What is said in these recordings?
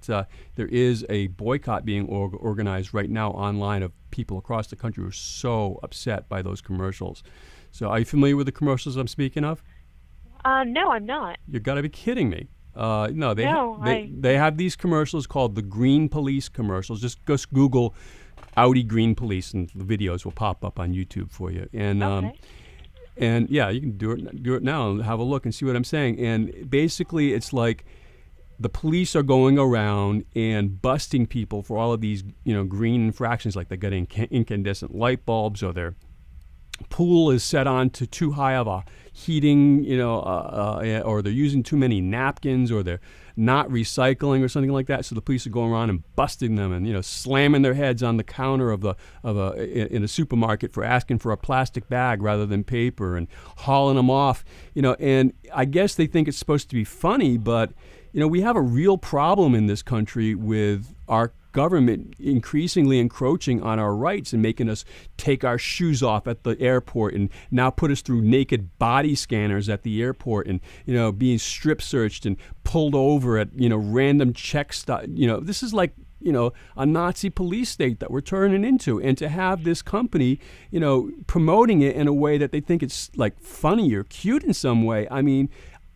there is a boycott being organized right now online of people across the country who are so upset by those commercials. So are you familiar with the commercials I'm speaking of? No, I'm not. You've got to be kidding me. No, No, they have these commercials called the Green Police commercials. Just Google Audi Green Police, and the videos will pop up on YouTube for you. Okay. And yeah, you can do it now and have a look and see what I'm saying. And basically, it's like the police are going around and busting people for all of these, green infractions, like they're getting incandescent light bulbs, or their pool is set on to too high of a heating, or they're using too many napkins, or they're not recycling or something like that. So the police are going around and busting them, and slamming their heads on the counter in a supermarket for asking for a plastic bag rather than paper, and hauling them off. And I guess they think it's supposed to be funny, but we have a real problem in this country with our government increasingly encroaching on our rights and making us take our shoes off at the airport, and now put us through naked body scanners at the airport, and being strip searched and pulled over at random check stop. This is like a Nazi police state that we're turning into, and to have this company promoting it in a way that they think it's like funny or cute in some way. I mean,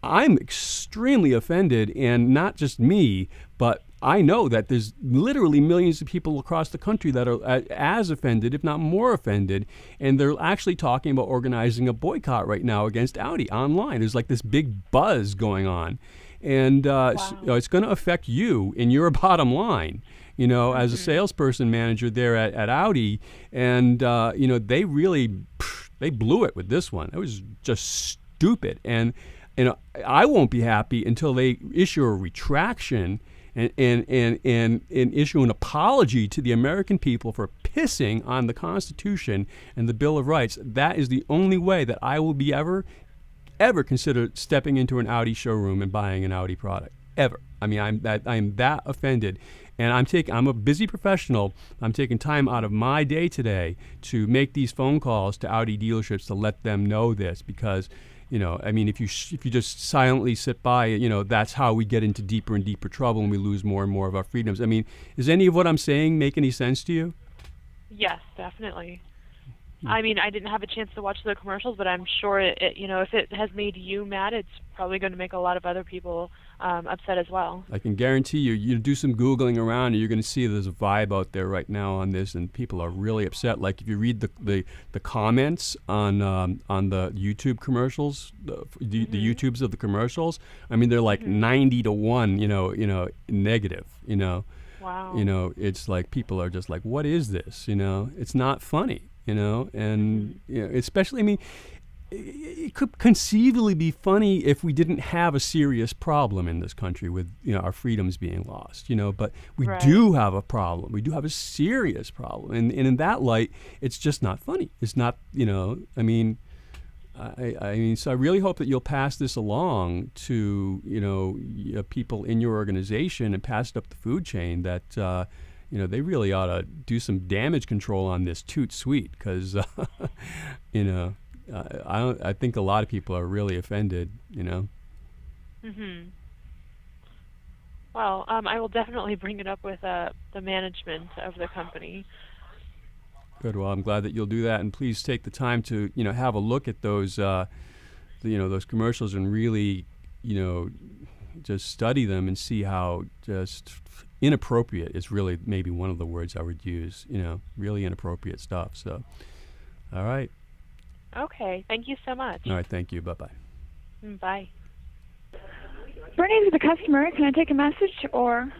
I'm extremely offended, and not just me, but I know that there's literally millions of people across the country that are as offended, if not more offended, and they're actually talking about organizing a boycott right now against Audi online. There's like this big buzz going on, and it's going to affect you in your bottom line. As a salesperson manager there at Audi, and they really they blew it with this one. It was just stupid, and I won't be happy until they issue a retraction and issue an apology to the American people for pissing on the Constitution and the Bill of Rights. That is the only way that I will be ever consider stepping into an Audi showroom and buying an Audi product. Ever. I mean, I'm that offended. And I'm a busy professional. I'm taking time out of my day today to make these phone calls to Audi dealerships to let them know this, because if you just silently sit by, that's how we get into deeper and deeper trouble, and we lose more and more of our freedoms. I mean, does any of what I'm saying make any sense to you? Yes, definitely. I mean, I didn't have a chance to watch the commercials, but I'm sure if it has made you mad, it's probably going to make a lot of other people upset as well. I can guarantee you do some Googling around, and you're going to see there's a vibe out there right now on this, and people are really upset. Like if you read the comments on the YouTube commercials, the YouTubes of the commercials, I mean, they're like 90-1, negative, Wow. It's like people are just like, what is this? It's not funny. And especially, I mean, it could conceivably be funny if we didn't have a serious problem in this country with our freedoms being lost. But we do have a problem. We do have a serious problem, and in that light, it's just not funny. It's not. I mean, so I really hope that you'll pass this along to people in your organization and pass it up the food chain that. They really ought to do some damage control on this toot sweet, because, I think a lot of people are really offended, Well, I will definitely bring it up with the management of the company. Good. Well, I'm glad that you'll do that, and please take the time to, have a look at those, those commercials, and really, just study them and see how just inappropriate is really maybe one of the words I would use, really inappropriate stuff. So, all right. Okay. Thank you so much. All right. Thank you. Bye-bye. Bye. Bernie's the customer. Can I take a message or?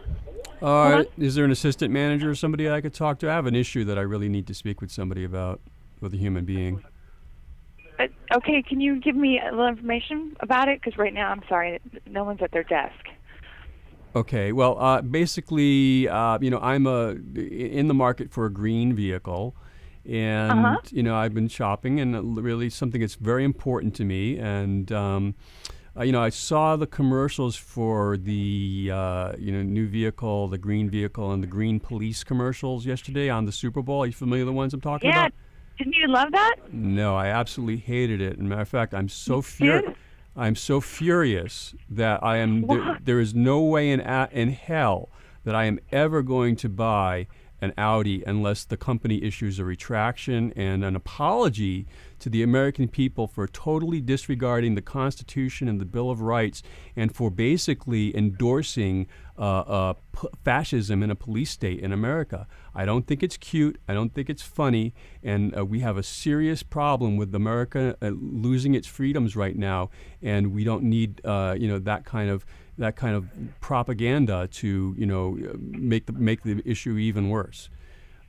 Is there an assistant manager or somebody I could talk to? I have an issue that I really need to speak with somebody about, with a human being. Okay. Can you give me a little information about it? Because right now, I'm sorry, no one's at their desk. Okay, well, basically, I'm in the market for a green vehicle, and I've been shopping, and really something that's very important to me. And I saw the commercials for the new vehicle, the green vehicle, and the green police commercials yesterday on the Super Bowl. Are you familiar with the ones I'm talking about? Yeah, didn't you love that? No, I absolutely hated it. As a matter of fact, I'm so furious. I'm so furious that I am. There is no way in hell that I am ever going to buy an Audi unless the company issues a retraction and an apology to the American people for totally disregarding the Constitution and the Bill of Rights and for basically endorsing fascism in a police state in America. I don't think it's cute. I don't think it's funny. And we have a serious problem with America losing its freedoms right now. And we don't need that kind of propaganda to make the issue even worse.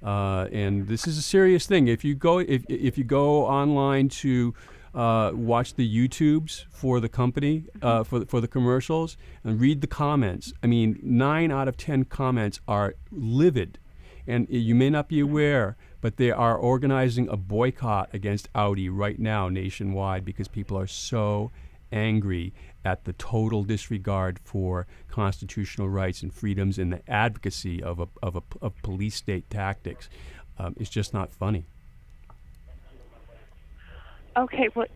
And this is a serious thing. If you go online to watch the YouTubes for the company for the commercials and read the comments, I mean, 9 out of 10 comments are livid. And you may not be aware, but they are organizing a boycott against Audi right now nationwide because people are so angry at the total disregard for constitutional rights and freedoms and the advocacy of police state tactics. It's just not funny. Okay, well,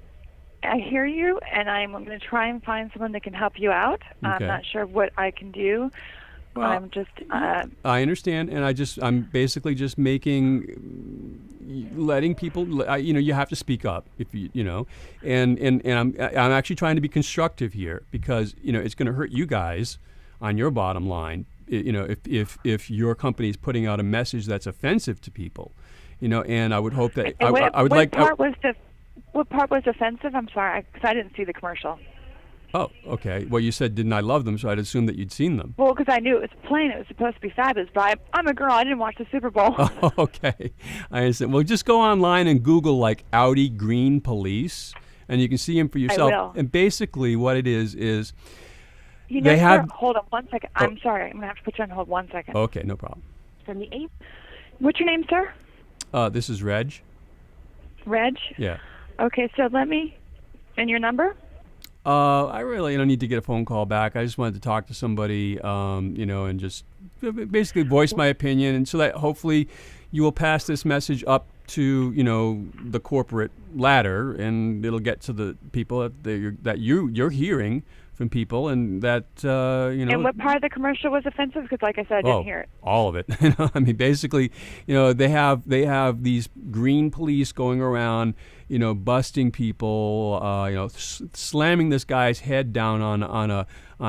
I hear you, and I'm going to try and find someone that can help you out. Okay. I'm not sure what I can do. Well, I'm just. I understand, and I'm basically just letting people. You have to speak up if and I'm actually trying to be constructive here because it's going to hurt you guys on your bottom line. If your company is putting out a message that's offensive to people, and I would hope that What part was offensive? I'm sorry, because I didn't see the commercial. Oh, okay. Well, you said, didn't I love them, so I'd assume that you'd seen them. Well, because I knew it was plain. It was supposed to be fabulous, but I'm a girl. I didn't watch the Super Bowl. Oh, okay. I understand. Well, just go online and Google, Audi Green Police, and you can see them for yourself. I will. And basically what it is they have... Hold on 1 second. I'm sorry. I'm going to have to put you on hold 1 second. Okay, no problem. From the 8th. What's your name, sir? This is Reg. Reg? Yeah. Okay, so let me... And your number? I really don't need to get a phone call back. I just wanted to talk to somebody, and just basically voice my opinion, and so that hopefully you will pass this message up to the corporate ladder, and it'll get to the people that you're hearing from people, and that And what part of the commercial was offensive? Because, like I said, I didn't hear it. All of it. I mean, basically, they have these green police going around, busting people, slamming this guy's head down on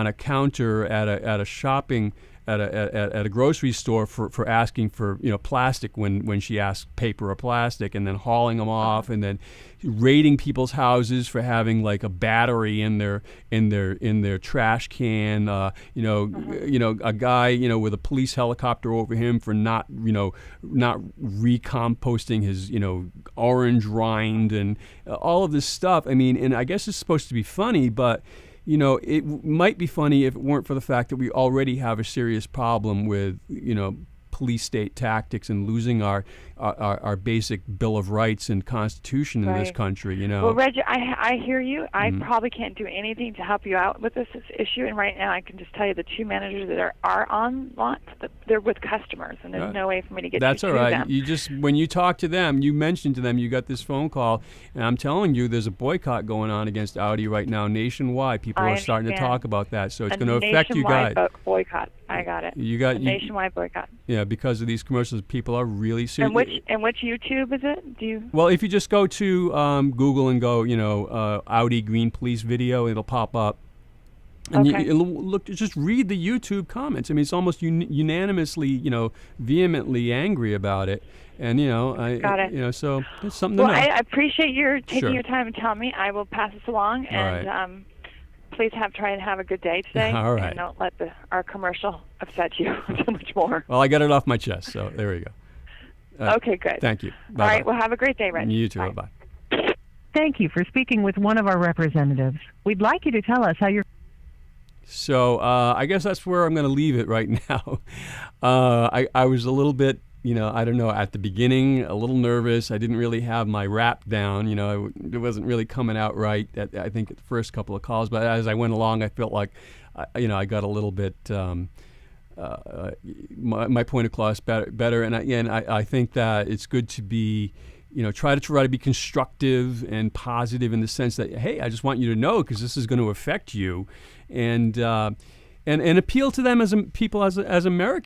a counter at a shopping. At a grocery store for asking for plastic when she asked paper or plastic, and then hauling them off, and then raiding people's houses for having a battery in their trash can. A guy with a police helicopter over him for not recomposting his orange rind and all of this stuff. I mean, and I guess it's supposed to be funny, but. It might be funny if it weren't for the fact that we already have a serious problem with, police state tactics and losing our basic Bill of Rights and Constitution in this country, Well, Reggie, I hear you. I probably can't do anything to help you out with this issue. And right now I can just tell you the 2 managers that are on lot, they're with customers, and there's no way for me to get That's you all to right. them. You just, when you talk to them, you mentioned to them you got this phone call, and I'm telling you there's a boycott going on against Audi right now nationwide. People are starting to talk about that, so it's going to affect you guys. A nationwide boycott. I got it. You got a nationwide boycott. Yeah, because of these commercials, people are really serious. And which YouTube is it? Do you? Well, if you just go to Google and go, Audi Green Police video, it'll pop up. And it'll just read the YouTube comments. I mean, it's almost unanimously, vehemently angry about it. And Got it. So it's something to know. I appreciate your taking your time and telling me. I will pass this along, and right. Please try and have a good day today. All right. And don't let our commercial upset you too much more. Well, I got it off my chest, so there we go. Okay, good. Thank you. Bye-bye. All right. Well, have a great day, Reg. You too. Bye. Bye-bye. Thank you for speaking with one of our representatives. We'd like you to tell us how you're... So I guess that's where I'm going to leave it right now. I was a little bit, I don't know, at the beginning, a little nervous. I didn't really have my rap down. It wasn't really coming out right, I think, at the first couple of calls. But as I went along, I felt like, I got a little bit, my point across better. And I think that it's good to be, try to be constructive and positive in the sense that, hey, I just want you to know because this is going to affect you. And appeal to them as people as Americans.